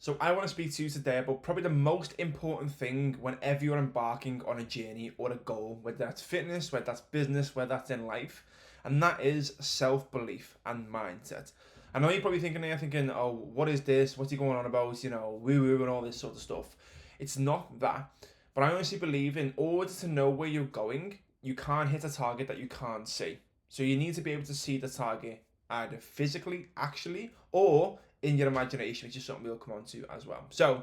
So I want to speak to you today about probably the most important thing whenever you're embarking on a journey or a goal, whether that's fitness, whether that's business, whether that's in life, and that is self-belief and mindset. I know you're probably thinking, oh, what is this? What's he going on about? Woo-woo and all this sort of stuff. It's not that. But I honestly believe in order to know where you're going, you can't hit a target that you can't see. So you need to be able to see the target either physically, actually, or in your imagination, which is something we'll come on to as well. So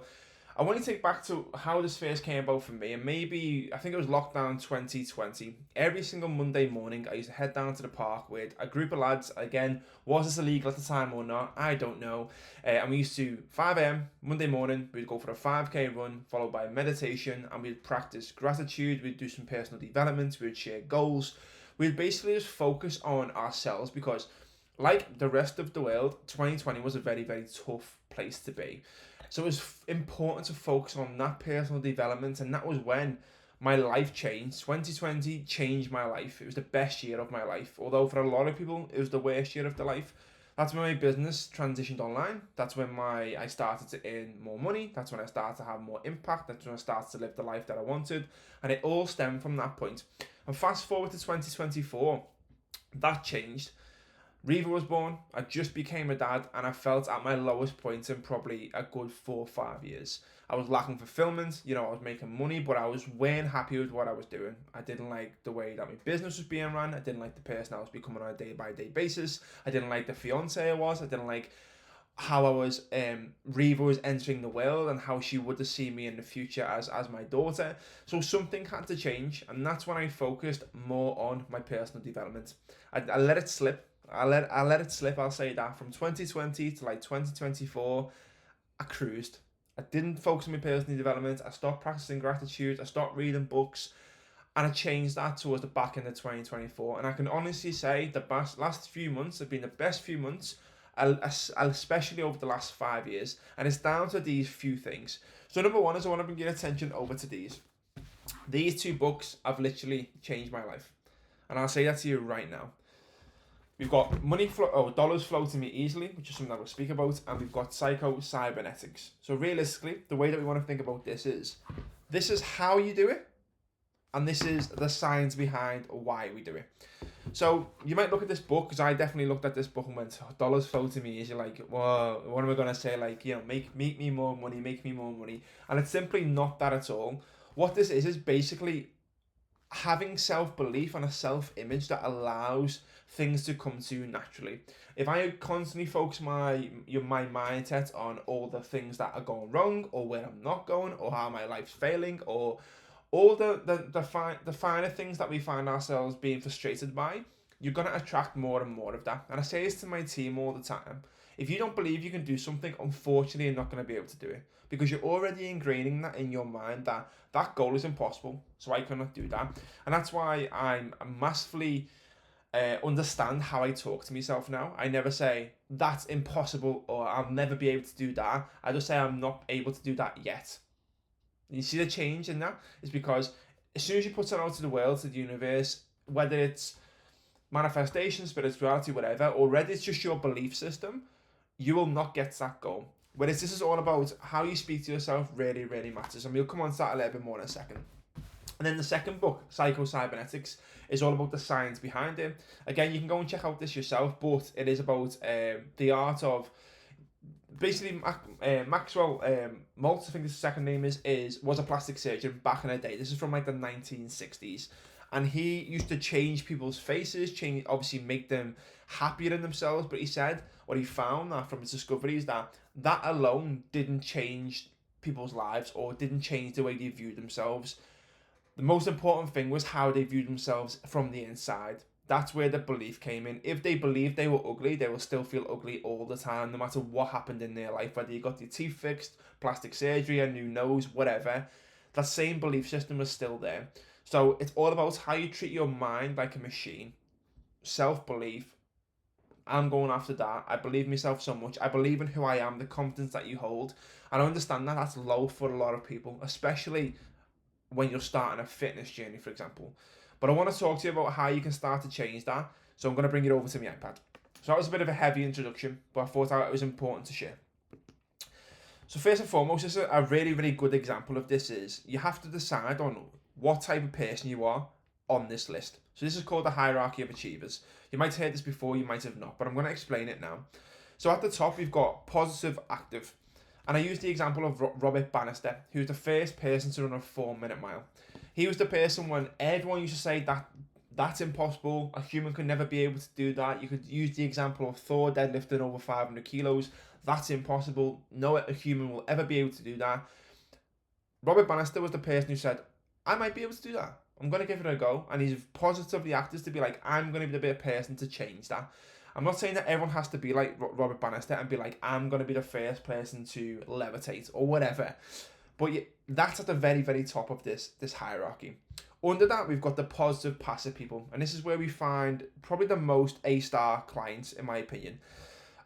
I want to take back to how this first came about for me, and maybe I think it was lockdown 2020. Every single Monday morning, I used to head down to the park with a group of lads. Again, was this illegal at the time or not? I don't know. And we used to 5 a.m. Monday morning. We'd go for a 5k run, followed by meditation, and we'd practice gratitude. We'd do some personal development. We'd share goals. We'd basically just focus on ourselves because, like the rest of the world, 2020 was a very, very tough place to be. So it was important to focus on that personal development, and that was when my life changed. 2020 changed my life. It was the best year of my life. Although for a lot of people, it was the worst year of their life. That's when my business transitioned online. That's when I started to earn more money. That's when I started to have more impact. That's when I started to live the life that I wanted. And it all stemmed from that point. And fast forward to 2024, that changed. Reva was born, I just became a dad, and I felt at my lowest point in probably a good 4 or 5 years. I was lacking fulfillment, I was making money, but I weren't happy with what I was doing. I didn't like the way that my business was being run. I didn't like the person I was becoming on a day-by-day basis. I didn't like the fiance I was. I didn't like how Reva was entering the world and how she would have seen me in the future as my daughter. So something had to change, and that's when I focused more on my personal development. I let it slip. I let it slip. I'll say that from 2020 to like 2024, I cruised. I didn't focus on my personal development. I stopped practicing gratitude. I stopped reading books, and I changed that towards the back end of 2024. And I can honestly say the last few months have been the best few months, especially over the last 5 years. And it's down to these few things. So number one is I want to bring your attention over to these. These two books have literally changed my life, and I'll say that to you right now. We've got dollars flow to me easily, which is something that we'll speak about, and we've got psycho-cybernetics. So realistically, the way that we want to think about this is how you do it, and this is the science behind why we do it. So you might look at this book, because I definitely looked at this book and went, dollars flow to me easily, like, well, what am I going to say? Like, make me more money, make me more money. And it's simply not that at all. What this is basically having self-belief and a self-image that allows things to come to you naturally. If I constantly focus my mindset on all the things that are going wrong, or where I'm not going, or how my life's failing, or all the finer things that we find ourselves being frustrated by, you're going to attract more and more of that. And I say this to my team all the time. If you don't believe you can do something, unfortunately, you're not going to be able to do it, because you're already ingraining that in your mind that that goal is impossible, so I cannot do that. And that's why I'm massively understand how I talk to myself now. I never say that's impossible or I'll never be able to do that. I just say I'm not able to do that yet. You see the change in that? It's because as soon as you put it out to the world, to the universe, whether it's manifestation, spirituality, whatever, already it's just your belief system, you will not get that goal. Whereas this is all about how you speak to yourself really, really matters. And we'll come on to that a little bit more in a second. And then the second book, Psycho-Cybernetics, is all about the science behind it. Again, you can go and check out this yourself, but it is about the art of basically Maxwell Maltz, I think his second name was a plastic surgeon back in the day. This is from like the 1960s. And he used to change people's faces, obviously make them happier in themselves. But he said what he found that from his discoveries that alone didn't change people's lives or didn't change the way they viewed themselves. The most important thing was how they viewed themselves from the inside. That's where the belief came in. If they believed they were ugly, they will still feel ugly all the time, no matter what happened in their life, whether you got your teeth fixed, plastic surgery, a new nose, whatever. That same belief system was still there. So it's all about how you treat your mind like a machine. Self-belief. I'm going after that. I believe myself so much. I believe in who I am, the confidence that you hold. And I understand that that's low for a lot of people, especially when you're starting a fitness journey, for example. But I want to talk to you about how you can start to change that. So I'm going to bring it over to my iPad. So that was a bit of a heavy introduction, but I thought it was important to share. So first and foremost, this is a really, really good example of this is you have to decide on what type of person you are on this list. So this is called the hierarchy of achievers. You might have heard this before, you might have not, but I'm going to explain it now. So at the top, we've got positive, active. And I use the example of Robert Bannister, who was the first person to run a 4-minute mile. He was the person when everyone used to say that that's impossible, a human could never be able to do that. You could use the example of Thor deadlifting over 500 kilos. That's impossible. No a human will ever be able to do that. Robert Bannister was the person who said, I might be able to do that. I'm going to give it a go. And he's positively acted to be like, I'm going to be the bit of person to change that. I'm not saying that everyone has to be like Robert Bannister and be like, I'm going to be the first person to levitate or whatever. But that's at the very, very top of this hierarchy. Under that, we've got the positive, passive people. And this is where we find probably the most A-star clients, in my opinion.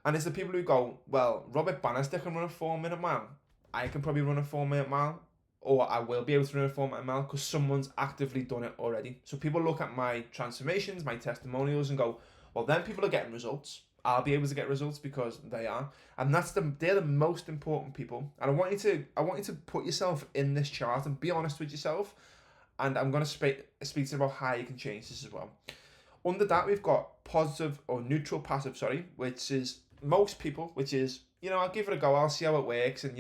And it's the people who go, well, Robert Bannister can run a 4-minute mile. I can probably run a 4-minute mile. Or I will be able to run a 4-minute mile because someone's actively done it already. So people look at my transformations, my testimonials, and go, well, then people are getting results. I'll be able to get results because they are. And they're the most important people. And I want you to put yourself in this chart and be honest with yourself. And I'm going to speak to you about how you can change this as well. Under that, we've got positive or neutral passive, which is most people, which is, I'll give it a go. I'll see how it works. And,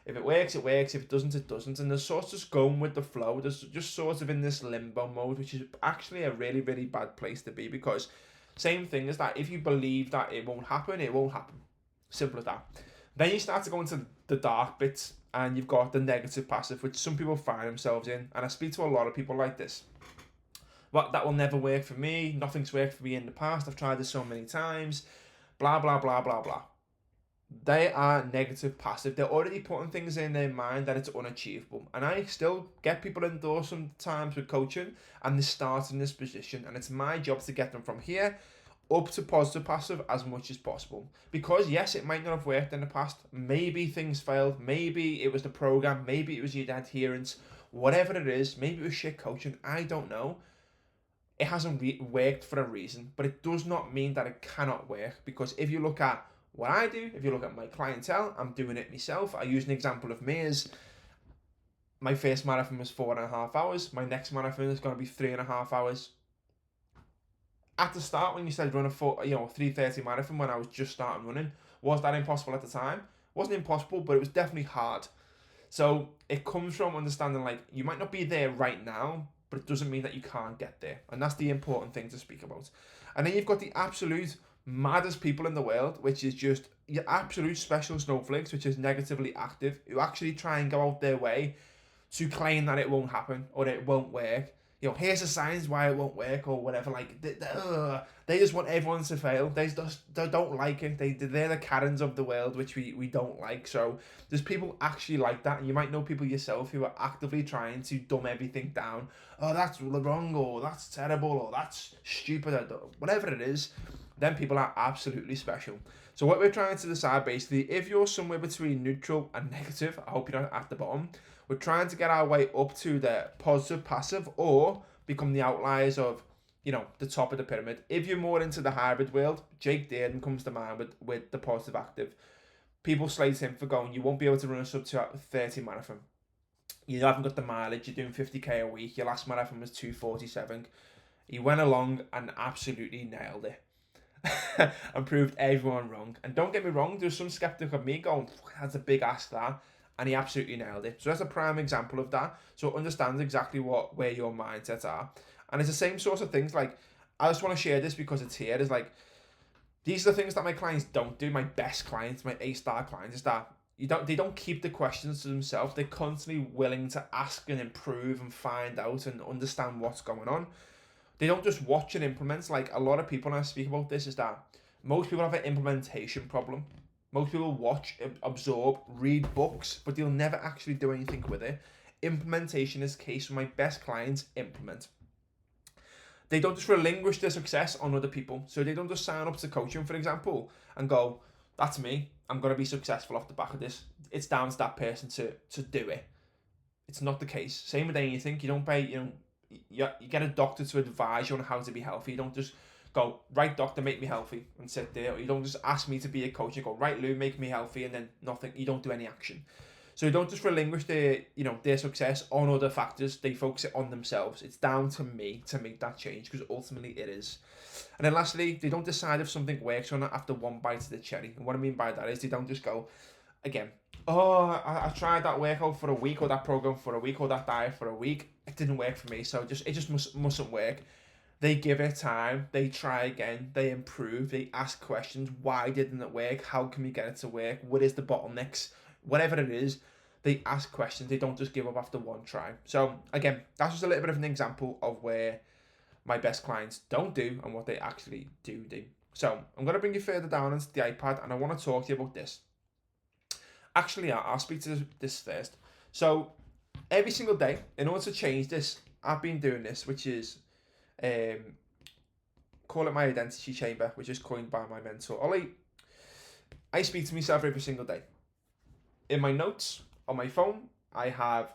if it works, it works. If it doesn't, it doesn't. And they're sort of just going with the flow. They're just sort of in this limbo mode, which is actually a really, really bad place to be because same thing is that if you believe that it won't happen, it won't happen. Simple as that. Then you start to go into the dark bits and you've got the negative passive, which some people find themselves in. And I speak to a lot of people like this. Well, that will never work for me. Nothing's worked for me in the past. I've tried this so many times. Blah, blah, blah, blah, blah. They are negative passive. They're already putting things in their mind that it's unachievable. And I still get people indoors sometimes with coaching and they start in this position. And it's my job to get them from here up to positive passive as much as possible. Because yes, it might not have worked in the past. Maybe things failed. Maybe it was the program. Maybe it was your adherence. Whatever it is. Maybe it was shit coaching. I don't know. It hasn't worked for a reason. But it does not mean that it cannot work. Because if you look at what I do, if you look at my clientele, I'm doing it myself. I use an example of me as my first marathon was 4.5 hours. My next marathon is going to be 3.5 hours. At the start, when you said run a 3:30 marathon when I was just starting running, was that impossible at the time? It wasn't impossible, but it was definitely hard. So it comes from understanding like you might not be there right now, but it doesn't mean that you can't get there. And that's the important thing to speak about. And then you've got the absolute maddest people in the world, which is just your absolute special snowflakes, which is negatively active, who actually try and go out their way to claim that it won't happen or it won't work. Here's the signs why it won't work or whatever. Like they just want everyone to fail. They don't like it. They're the Karens of the world, which we don't like. So there's people actually like that, and you might know people yourself who are actively trying to dumb everything down. Oh, that's wrong, or that's terrible, or that's stupid, or whatever it is. Then people are absolutely special. So what we're trying to decide basically, if you're somewhere between neutral and negative, I hope you're not at the bottom. We're trying to get our way up to the positive, passive, or become the outliers of, the top of the pyramid. If you're more into the hybrid world, Jake Dearden comes to mind with the positive active. People slate him for going, you won't be able to run a sub 30 marathon. You haven't got the mileage, you're doing 50k a week. Your last marathon was 2:47. He went along and absolutely nailed it. And proved everyone wrong. And don't get me wrong, there's some skeptic of me going, that's a big ask that. And he absolutely nailed it. So that's a prime example of that. So understand exactly where your mindsets are. And it's the same sorts of things. Like, I just want to share this because it's here. It's like, these are the things that my clients don't do. My best clients, my A-star clients, is that they don't keep the questions to themselves. They're constantly willing to ask and improve and find out and understand what's going on. They don't just watch and implement. Like a lot of people, when I speak about this, is that most people have an implementation problem. Most people watch, absorb, read books, but they'll never actually do anything with it. Implementation is the case. For my best clients, implement. They don't just relinquish their success on other people. So they don't just sign up to coaching, for example, and go, that's me. I'm going to be successful off the back of this. It's down to that person to do it. It's not the case. Same with anything. You don't pay, you get a doctor to advise you on how to be healthy. You don't just go, right doctor, make me healthy, and sit there. Or you don't just ask me to be a coach. You go, right Lou, make me healthy, and then nothing. You don't do any action. So you don't just relinquish their success on other factors. They focus it on themselves. It's down to me to make that change, because ultimately it is. And then lastly, they don't decide if something works or not after one bite of the cherry. And what I mean by that is they don't just go, again, oh, I tried that workout for a week, or that program for a week, or that diet for a week. It didn't work for me, so it just mustn't work. They give it time. They try again. They improve. They ask questions. Why didn't it work? How can we get it to work? What is the bottlenecks? Whatever it is, they ask questions. They don't just give up after one try. So again, that's just a little bit of an example of where my best clients don't do and what they actually do. So I'm going to bring you further down into the iPad, and I want to talk to you about this. Actually, I'll speak to this first. So every single day, in order to change this, I've been doing this, which is call it my identity chamber, which is coined by my mentor Ollie. I speak to myself every single day. In my notes on my phone, I have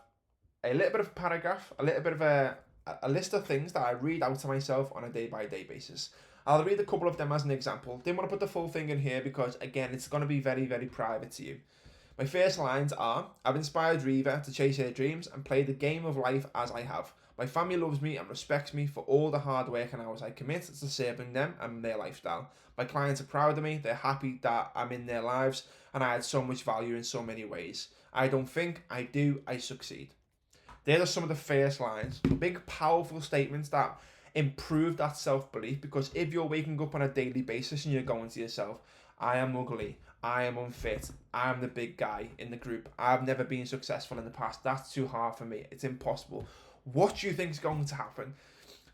a little bit of a paragraph, a little bit of a list of things that I read out to myself on a day-by-day basis. I'll read a couple of them as an example. Didn't want to put the full thing in here because, again, it's going to be very, very private to you. My first lines are, I've inspired Reva to chase her dreams and play the game of life as I have. My family loves me and respects me for all the hard work and hours I commit to serving them and their lifestyle. My clients are proud of me, they're happy that I'm in their lives, and I add so much value in so many ways. I don't think, I do, I succeed. There are some of the first lines, big powerful statements that improve that self-belief, because if you're waking up on a daily basis and you're going to yourself, I am ugly, I am unfit, I am the big guy in the group, I've never been successful in the past, that's too hard for me, it's impossible. What do you think is going to happen?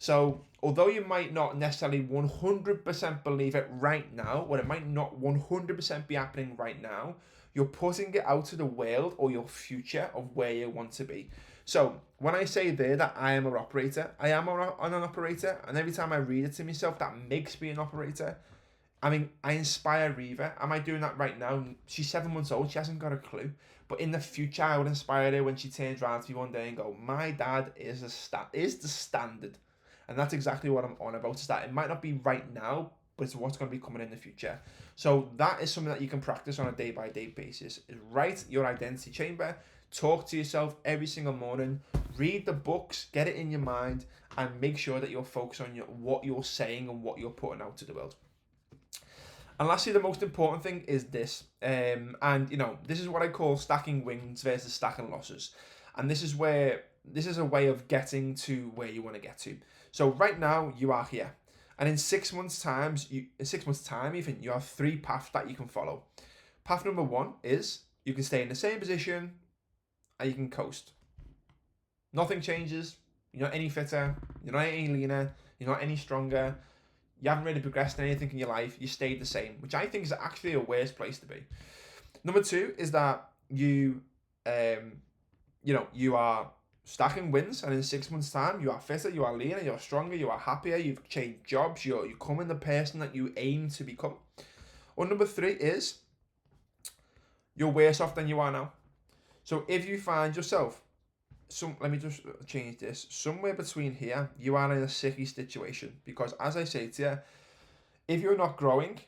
So, although you might not necessarily 100% believe it right now, or it might not 100% be happening right now, you're putting it out to the world or your future of where you want to be. So, when I say there that I am an operator, I am an operator, and every time I read it to myself, that makes me an operator. I mean, I inspire Reva. Am I doing that right now? She's 7 months old. She hasn't got a clue. But in the future, I would inspire her when she turns around to me one day and go, my dad is the standard. And that's exactly what I'm on about. Is that it might not be right now, but it's what's going to be coming in the future. So that is something that you can practice on a day-by-day basis. Is write your identity chamber. Talk to yourself every single morning. Read the books. Get it in your mind. And make sure that you're focused on what you're saying and what you're putting out to the world. And lastly, the most important thing is this. This is what I call stacking wins versus stacking losses. And this is a way of getting to where you want to get to. So right now, you are here. And in 6 months' time, you have 3 paths that you can follow. Path number 1 is you can stay in the same position and you can coast. Nothing changes. You're not any fitter. You're not any leaner. You're not any stronger. You haven't really progressed in anything in your life. You stayed the same, which I think is actually a worse place to be. Number 2 is that you are stacking wins, and in 6 months' time, you are fitter, you are leaner, you're stronger, you are happier, you've changed jobs, you're becoming the person that you aim to become. Or number 3 is you're worse off than you are now. So if you find yourself, let me just change this, somewhere between here, you are in a sicky situation, because as I say to you, if you're not growing,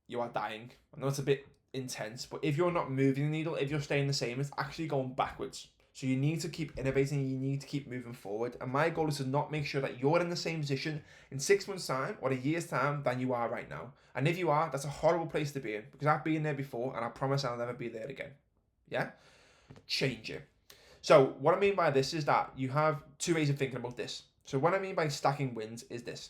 you are dying. I know it's a bit intense, but if you're not moving the needle, if you're staying the same, it's actually going backwards. So you need to keep innovating, you need to keep moving forward. And my goal is to not make sure that you're in the same position in 6 months' time or a year's time than you are right now. And if you are, that's a horrible place to be in, because I've been there before and I promise I'll never be there again. Yeah? Change it. So what I mean by this is that you have 2 ways of thinking about this. So what I mean by stacking wins is this.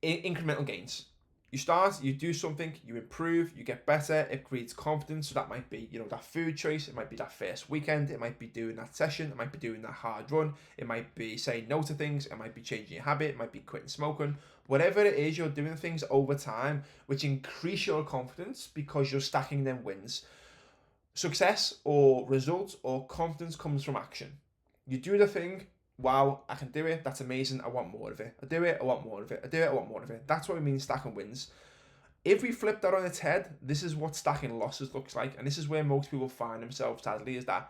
Incremental gains. You start, you do something, you improve, you get better, it creates confidence. So that might be, that food choice, it might be that first weekend, it might be doing that session, it might be doing that hard run, it might be saying no to things, it might be changing your habit, it might be quitting smoking. Whatever it is, you're doing things over time which increase your confidence because you're stacking them wins. Success or results or confidence comes from action. You do the thing, wow, I can do it, that's amazing, I want more of it. I do it, I want more of it. I do it, I want more of it. That's what we mean stacking wins. If we flip that on its head, this is what stacking losses looks like. And this is where most people find themselves, sadly, is that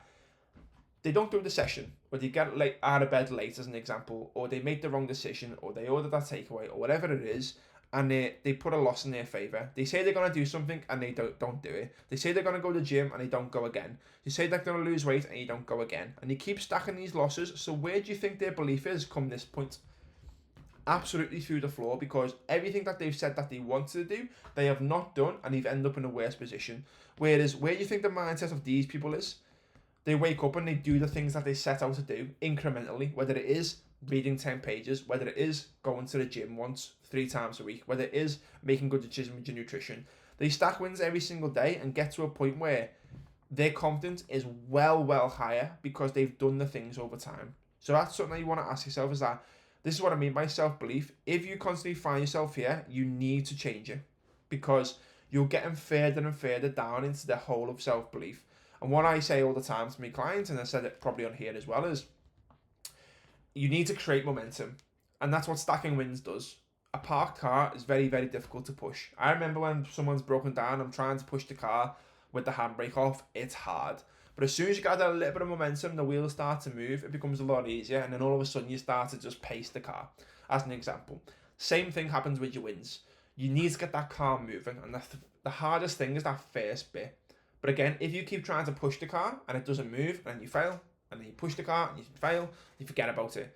they don't do the session, or they get late out of bed late as an example, or they make the wrong decision, or they order that takeaway, or whatever it is, and they put a loss in their favour. They say they're going to do something and they don't do it. They say they're going to go to the gym and they don't go again. They say they're going to lose weight and you don't go again. And you keep stacking these losses. So where do you think their belief is come this point? Absolutely through the floor, because everything that they've said that they wanted to do, they have not done, and they've ended up in a worse position. Whereas where you think the mindset of these people is, they wake up and they do the things that they set out to do incrementally, whether it is reading 10 pages, whether it is going to the gym once, 3 times a week, whether it is making good decisions with your nutrition. They stack wins every single day and get to a point where their confidence is well higher because they've done the things over time. So that's something that you want to ask yourself, is that this is what I mean by self-belief. If you constantly find yourself here, you need to change it, because you're getting further and further down into the hole of self-belief. And what I say all the time to my clients, and I said it probably on here as well, is you need to create momentum. And that's what stacking wins does. A parked car is very difficult to push. I remember when someone's broken down, I'm trying to push the car with the handbrake off, it's hard. But as soon as you got that little bit of momentum, the wheels start to move, it becomes a lot easier, and then all of a sudden you start to just pace the car, as an example. Same thing happens with your wins. You need to get that car moving, and the hardest thing is that first bit. But again, if you keep trying to push the car and it doesn't move, and you fail, and then you push the car and you fail, you forget about it.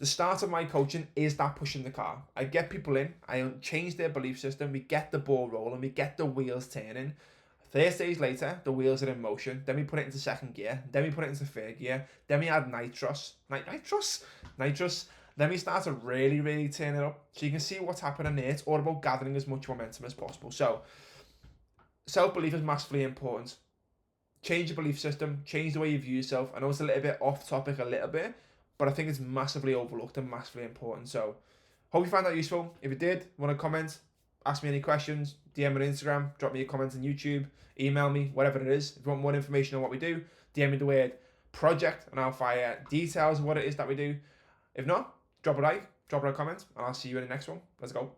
The start of my coaching is that pushing the car. I get people in, I change their belief system, we get the ball rolling, we get the wheels turning. 30 days later, the wheels are in motion. Then we put it into second gear. Then we put it into third gear. Then we add nitrous. Then we start to really turn it up. So you can see what's happening there. It's all about gathering as much momentum as possible. So self-belief is massively important. Change your belief system. Change the way you view yourself. I know it's a little bit off topic a little bit, but I think it's massively overlooked and massively important. So hope you found that useful. If you did, want to comment, ask me any questions, DM me on Instagram, drop me a comment on YouTube, email me, whatever it is. If you want more information on what we do, DM me the word project and I'll fire details of what it is that we do. If not, drop a like, drop a comment, and I'll see you in the next one. Let's go.